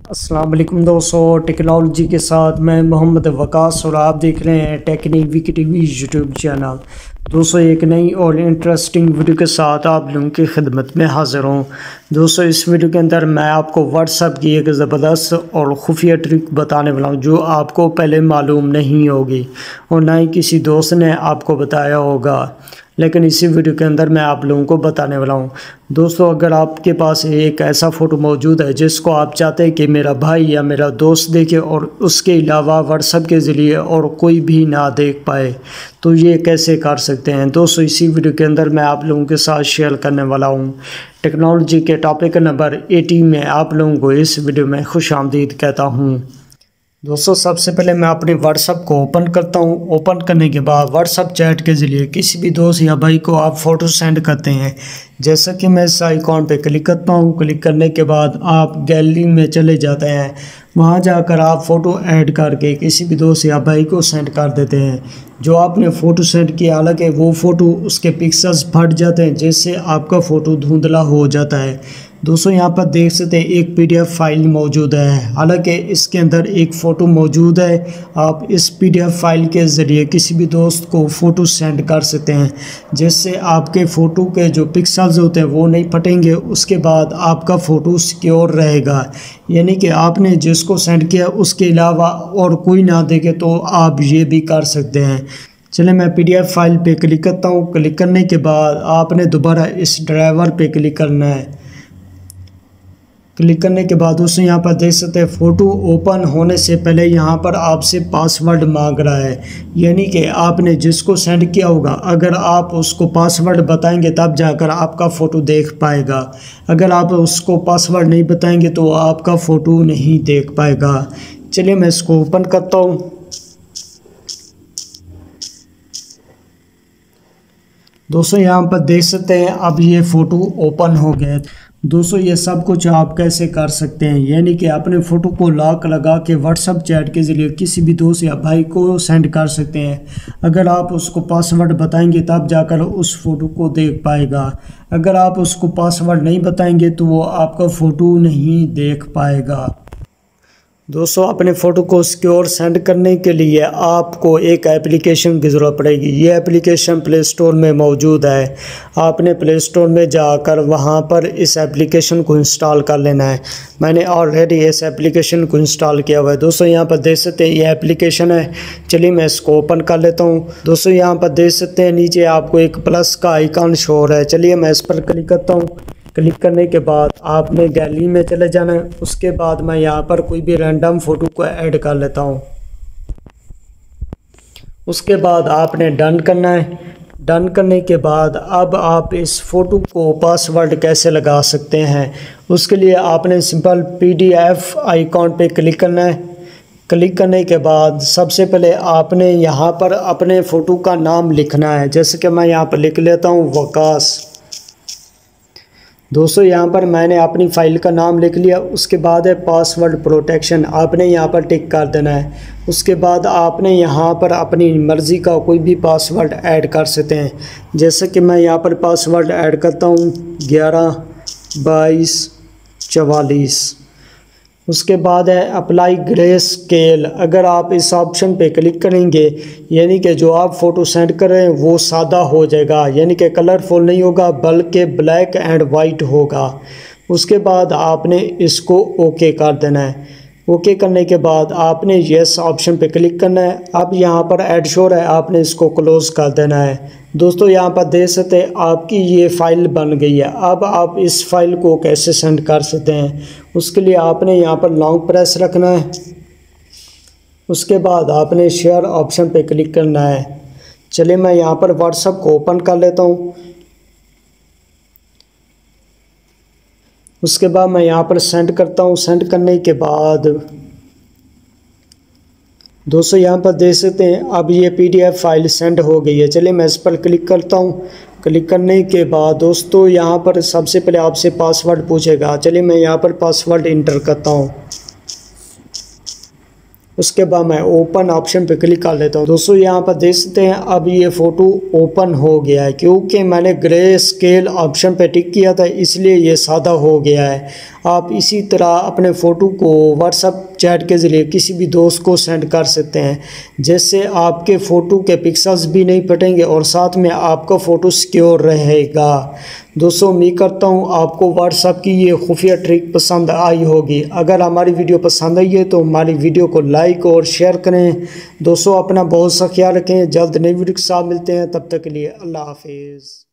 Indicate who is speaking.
Speaker 1: अस्सलाम वालेकुम दोस्तों, टेक्नोलॉजी के साथ मैं मोहम्मद वकास और आप देख रहे हैं technique week TV YouTube channel. दोस्तों एक नई और इंटरेस्टिंग वीडियो के साथ आप लोगों की खिदमत में हाज़िर हूँ। दोस्तों इस वीडियो के अंदर मैं आपको व्हाट्सएप की एक ज़बरदस्त और खुफिया ट्रिक बताने वाला हूँ जो आपको पहले मालूम नहीं होगी और ना ही किसी दोस्त ने आपको बताया होगा, लेकिन इसी वीडियो के अंदर मैं आप लोगों को बताने वाला हूँ। दोस्तों अगर आपके पास एक ऐसा फ़ोटो मौजूद है जिसको आप चाहते हैं कि मेरा भाई या मेरा दोस्त देखे और उसके अलावा व्हाट्सएप के ज़रिए और कोई भी ना देख पाए, तो ये कैसे कर सकते हैं। दोस्तों इसी वीडियो के अंदर मैं आप लोगों के साथ शेयर करने वाला हूँ। टेक्नोलॉजी के टॉपिक नंबर 18 में आप लोगों को इस वीडियो में खुशामदीद कहता हूँ। दोस्तों सबसे पहले मैं अपने व्हाट्सएप को ओपन करता हूं। ओपन करने के बाद व्हाट्सएप चैट के ज़रिए किसी भी दोस्त या भाई को आप फ़ोटो सेंड करते हैं। जैसा कि मैं इस आइकॉन पे क्लिक करता हूं। क्लिक करने के बाद आप गैलरी में चले जाते हैं। वहां जाकर आप फ़ोटो ऐड करके किसी भी दोस्त या भाई को सेंड कर देते हैं। जो आपने फ़ोटो सेंड किया, हालांकि वो फ़ोटो उसके पिक्सल्स फट जाते हैं जिससे आपका फ़ोटो धुंधला हो जाता है। दोस्तों यहाँ पर देख सकते हैं एक पीडीएफ फाइल मौजूद है, हालांकि इसके अंदर एक फ़ोटो मौजूद है। आप इस पीडीएफ फाइल के ज़रिए किसी भी दोस्त को फ़ोटो सेंड कर सकते हैं जिससे आपके फ़ोटो के जो पिक्सल्स होते हैं वो नहीं फटेंगे। उसके बाद आपका फ़ोटो सिक्योर रहेगा, यानी कि आपने जिसको सेंड किया उसके अलावा और कोई ना देखे तो आप ये भी कर सकते हैं। चलिए मैं पीडीएफ फाइल पे क्लिक करता हूँ। क्लिक करने के बाद आपने दोबारा इस ड्राइवर पे क्लिक करना है। क्लिक करने के बाद दोस्तों यहाँ पर देख सकते हैं फ़ोटो ओपन होने से पहले यहाँ पर आपसे पासवर्ड मांग रहा है, यानी कि आपने जिसको सेंड किया होगा अगर आप उसको पासवर्ड बताएंगे तब जाकर आपका फ़ोटो देख पाएगा। अगर आप उसको पासवर्ड नहीं बताएंगे तो आपका फ़ोटो नहीं देख पाएगा। चलिए मैं इसको ओपन करता हूँ। दोस्तों यहाँ पर देख सकते हैं अब ये फ़ोटो ओपन हो गया। दोस्तों ये सब कुछ आप कैसे कर सकते हैं, यानी कि अपने फ़ोटो को लॉक लगा के व्हाट्सएप चैट के ज़रिए किसी भी दोस्त या भाई को सेंड कर सकते हैं। अगर आप उसको पासवर्ड बताएंगे तब जाकर उस फ़ोटो को देख पाएगा। अगर आप उसको पासवर्ड नहीं बताएंगे तो वो आपका फ़ोटो नहीं देख पाएगा। दोस्तों अपने फ़ोटो को सिक्योर सेंड करने के लिए आपको एक एप्लीकेशन की ज़रूरत पड़ेगी। ये एप्लीकेशन प्ले स्टोर में मौजूद है। आपने प्ले स्टोर में जाकर वहां पर इस एप्लीकेशन को इंस्टॉल कर लेना है। मैंने ऑलरेडी इस एप्लीकेशन को इंस्टॉल किया हुआ है। दोस्तों यहाँ पर देख सकते हैं ये एप्लीकेशन है। चलिए मैं इसको ओपन कर लेता हूँ। दोस्तों यहाँ पर देख सकते हैं नीचे आपको एक प्लस का आइकॉन शो हो रहा है। चलिए मैं इस पर क्लिक करता हूँ। क्लिक करने के बाद आपने गैलरी में चले जाना है। उसके बाद मैं यहाँ पर कोई भी रैंडम फ़ोटो को ऐड कर लेता हूँ। उसके बाद आपने डन करना है। डन करने के बाद अब आप इस फ़ोटो को पासवर्ड कैसे लगा सकते हैं, उसके लिए आपने सिंपल पीडीएफ आइकॉन पे क्लिक करना है। क्लिक करने के बाद सबसे पहले आपने यहाँ पर अपने फ़ोटो का नाम लिखना है। जैसे कि मैं यहाँ पर लिख लेता हूँ वकास। दोस्तों यहाँ पर मैंने अपनी फ़ाइल का नाम लिख लिया। उसके बाद है पासवर्ड प्रोटेक्शन, आपने यहाँ पर टिक कर देना है। उसके बाद आपने यहाँ पर अपनी मर्ज़ी का कोई भी पासवर्ड ऐड कर सकते हैं। जैसे कि मैं यहाँ पर पासवर्ड ऐड करता हूँ 112244। उसके बाद है अप्लाई ग्रे स्केल। अगर आप इस ऑप्शन पे क्लिक करेंगे यानी कि जो आप फ़ोटो सेंड कर रहे हैं वो सादा हो जाएगा, यानी कि कलरफुल नहीं होगा बल्कि ब्लैक एंड वाइट होगा। उसके बाद आपने इसको ओके कर देना है। ओके करने के बाद आपने येस ऑप्शन पे क्लिक करना है। अब यहाँ पर ऐड शो है, आपने इसको क्लोज़ कर देना है। दोस्तों यहाँ पर देख सकते हैं आपकी ये फ़ाइल बन गई है। अब आप इस फाइल को कैसे सेंड कर सकते हैं, उसके लिए आपने यहाँ पर लॉन्ग प्रेस रखना है। उसके बाद आपने शेयर ऑप्शन पे क्लिक करना है। चलिए मैं यहाँ पर व्हाट्सएप को ओपन कर लेता हूँ। उसके बाद मैं यहाँ पर सेंड करता हूँ। सेंड करने के बाद दोस्तों यहाँ पर देख सकते हैं अब ये पीडीएफ फाइल सेंड हो गई है। चलिए मैं इस पर क्लिक करता हूँ। क्लिक करने के बाद दोस्तों यहाँ पर सबसे पहले आपसे पासवर्ड पूछेगा। चलिए मैं यहाँ पर पासवर्ड इंटर करता हूँ। उसके बाद मैं ओपन ऑप्शन पे क्लिक कर लेता हूँ। दोस्तों यहाँ पर देख सकते हैं अब ये फ़ोटो ओपन हो गया है, क्योंकि मैंने ग्रे स्केल ऑप्शन पे टिक किया था इसलिए ये सादा हो गया है। आप इसी तरह अपने फ़ोटो को व्हाट्सएप चैट के ज़रिए किसी भी दोस्त को सेंड कर सकते हैं, जिससे आपके फ़ोटो के पिक्सल्स भी नहीं फटेंगे और साथ में आपका फ़ोटो सिक्योर रहेगा। दोस्तों उम्मीद करता हूँ आपको व्हाट्सएप की ये खुफिया ट्रिक पसंद आई होगी। अगर हमारी वीडियो पसंद आई है तो हमारी वीडियो को लाइक और शेयर करें। दोस्तों अपना बहुत सा ख्याल रखें। जल्द नई वीडियो के साथ मिलते हैं, तब तक के लिए अल्लाह हाफिज़।